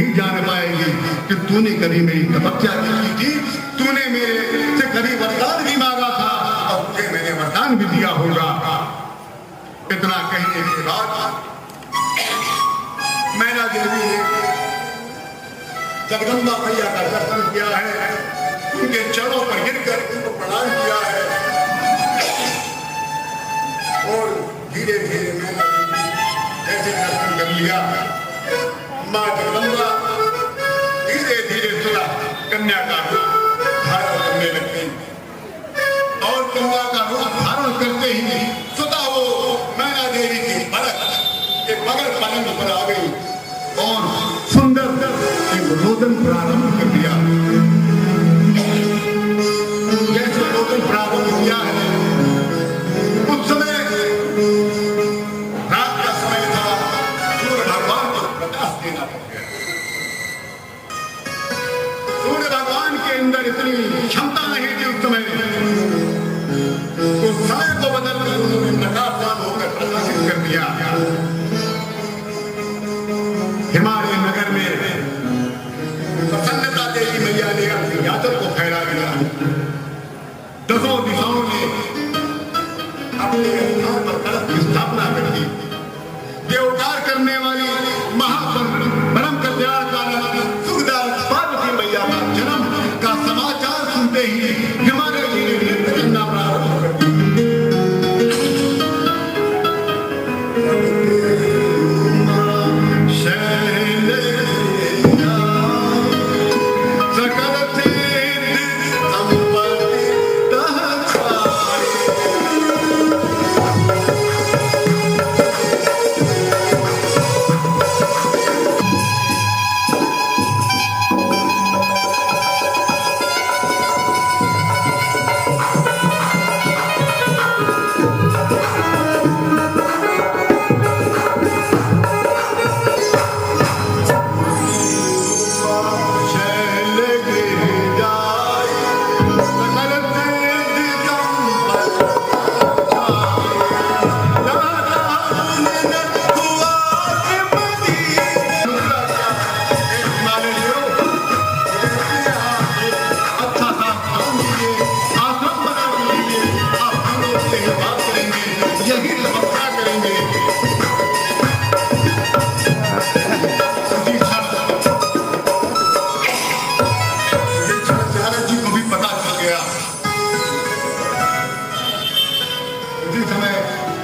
नहीं जान पाएगी कि तूने कभी मेरी तपस्या की थी, तूने मेरे से कभी वरदान भी मांगा था और तुझे मैंने वरदान भी दिया होगा। इतना कहने के बाद मैना देवी ने जगदम्बा मैया का दर्शन किया है, उनके चरणों पर गिरकर उनको प्रणाम किया है और धीरे धीरे मैना देवी जैसे दर्शन कर लिया, माँ जगदम्बा धीरे धीरे सुना कन्या का रूप धारण करने लग गई और कन्या का रूप धारण करते ही सुधा वो मैना देवी की पलक एक मगर पलंग पर आ गई और सुंदर एक रोदन प्रारंभ कर दिया। जैसे रोदन प्रारंभ किया है, उस समय रात का समय था, सूर्य भगवान को प्रकाश देना पड़ गया। सूर्य भगवान के अंदर इतनी क्षमता नहीं थी उस समय, उस समय को बदलकर उन्होंने प्रकाशवान होकर प्रकाशित कर दिया। हिमालय नगर में प्रसन्नता देवी मैया ने अपनी यादव को फैला दिया। दसों दिशाओं ने अपने स्थान पर कलश की स्थापना कर दी। देवकार करने वाली परम कल्याणकारी सुखदायक पार्वती मैया का जन्म का समाचार सुनते ही हिमालय जी ने नृत्य करना प्रारंभ कर दिया।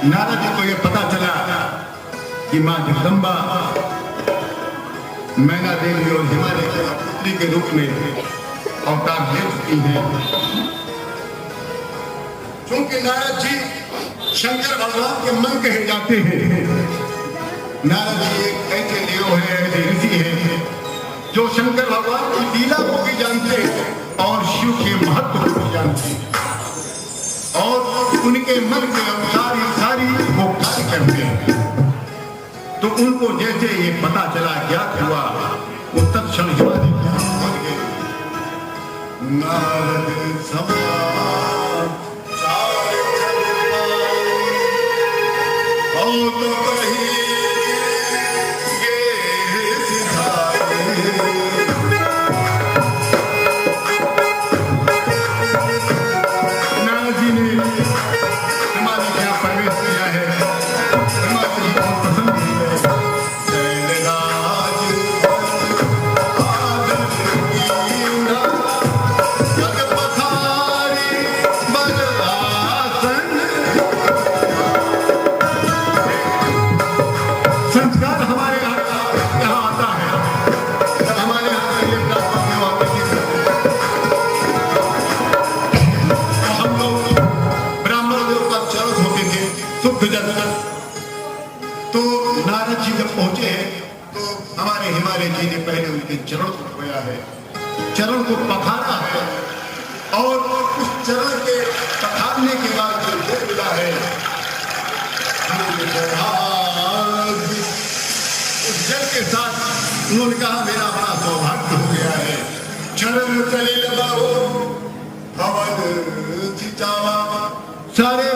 नारद जी को यह पता चला कि मां जगदम्बा मैना देवी और हिमालय की पुत्री के रूप में अवतार ले चुकी हैं। क्योंकि नारद जी शंकर भगवान के मन कहे जाते हैं। नारद जी एक ऐसे देव है, ऐसे ऋषि है जो शंकर भगवान की लीला को भी जानते हैं और शिव के महत्व को भी जानते हैं और उनके मन के अनुसार ये सारी वो कार्य करते हैं। तो उनको जैसे ये पता चला ज्ञात हुआ, वो तत्क्षण हिमालय पहुंच गए। नारद समान चार तो कहीं तो नारद जी जब पहुंचे तो हमारे हिमालय जी ने पहले उनके चरण को धोया है, चरण को पखारा है और उस चरण के पखारने के बाद जो जल मिला है, उस जल के साथ उन्होंने कहा मेरा बड़ा सौभाग्य हो गया है। चरण चले लगाओ भवन सिंचावा, सारे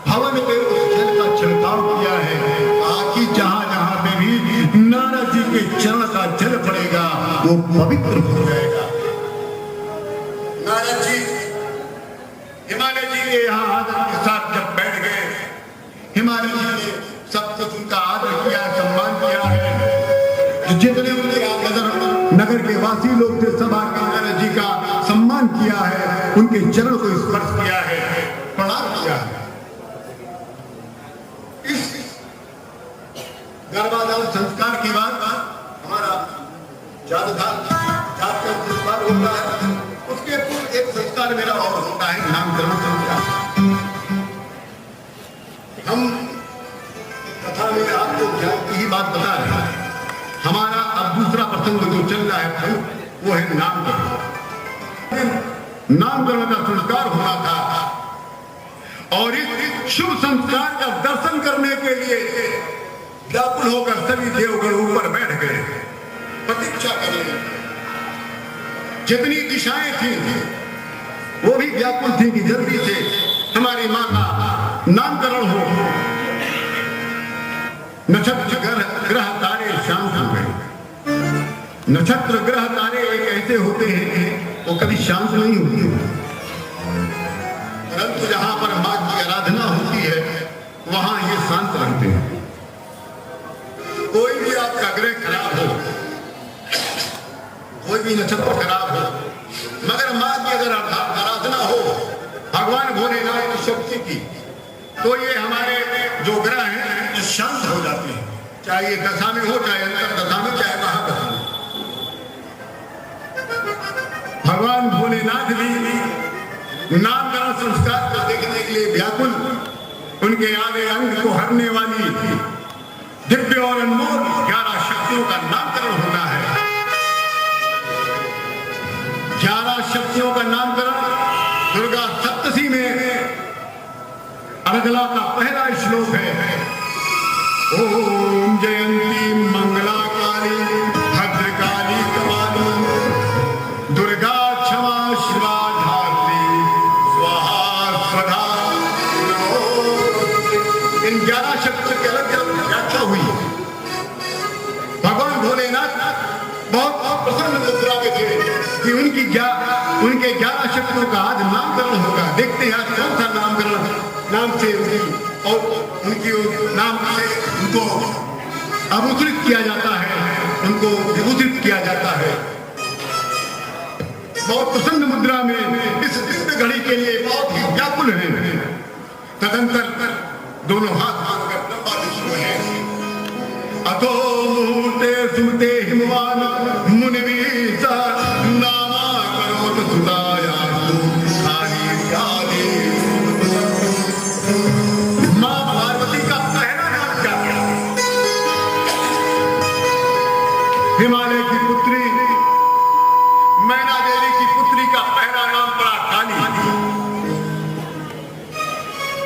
भवन पे उस जल का छिड़काव किया है ताकि जहां जहां पे भी नारद जी के चरण का जल पड़ेगा वो पवित्र हो जाएगा। नारद जी हिमालय जी के यहाँ आदर के साथ जब बैठ गए, हिमालय जी ने सब कुछ उनका आदर किया, सम्मान किया है। जितने उनके नगर के वासी लोग थे सब आकर नारद जी का सम्मान किया है, उनके चरण को स्पर्श किया है, प्रणाम किया है। इस गर्भाधान संस्कार के बाद हमारा जातधान जात का संस्कार होता है, उसके पूर्व एक संस्कार मेरा और होता है, नामकरण संस्कार। हम कथा में आपको ज्ञान की ही बात बता रहे हैं। हमारा अब दूसरा प्रसंग जो चल रहा है वो है नामकरण। नामकरण का संस्कार होना था और इस शुभ संस्कार का दर्शन करने के लिए व्याकुल होकर सभी देवगण ऊपर बैठ गए, प्रतीक्षा कर रहे। जितनी दिशाएं थी वो भी व्याकुल थी कि जल्दी से हमारी मां का नामकरण हो। नक्षत्र ग्रह तारे शांत हो गए। नक्षत्र ग्रह तारे एक ऐसे होते हैं वो कभी शांत नहीं होते, परंतु जहां पर मां की आराधना होती है वहां ये शांत रहते हैं। कोई भी आपका ग्रह खराब हो, कोई भी नक्षत्र खराब हो, मगर मां की अगर आराधना हो भगवान भोलेनाथ की शक्ति की, तो ये हमारे जो ग्रह हैं ये शांत हो जाते हैं, चाहे ये दशा में हो, चाहे अंतर दशा में, चाहे महादशा में। भगवान भोलेनाथ भी नामकरण संस्कार को देखने के लिए व्याकुल, उनके आधे अंग को हरने वाली दिव्य और अनमोल 11 शक्तियों का नामकरण होना है। 11 शक्तियों का नामकरण दुर्गा सप्तशी में अर्गला का पहला श्लोक है। ओम जयंती मंगला काली भद्रकाली कपाली दुर्गा क्षमा शिवा धात्री स्वाहा स्वधा। इन 11 शक्तियों की अलग अलग व्याख्या हुई। भगवान भोलेनाथ बहुत प्रसन्न मुद्रा में थे कि उनके 11 शक्तियों का आज नामकरण होगा। देखते हैं आज कौन सा नामकरण नाम से और उनकी नाम से उनको अभूषित किया जाता है, उनको विभूषित किया जाता है। बहुत प्रसन्न मुद्रा में इस घड़ी के लिए बहुत ही व्याकुल है। तदंतर दोनों हाथ मांगकर लंबा विष्णु है। अतो मुहूर्ते सुमते हिमवान मुनिवीर नामा करोत सुताया मां पार्वती का पहला नाम क्या था? हिमालय की पुत्री मैना देवी की पुत्री का पहला नाम पड़ा काली।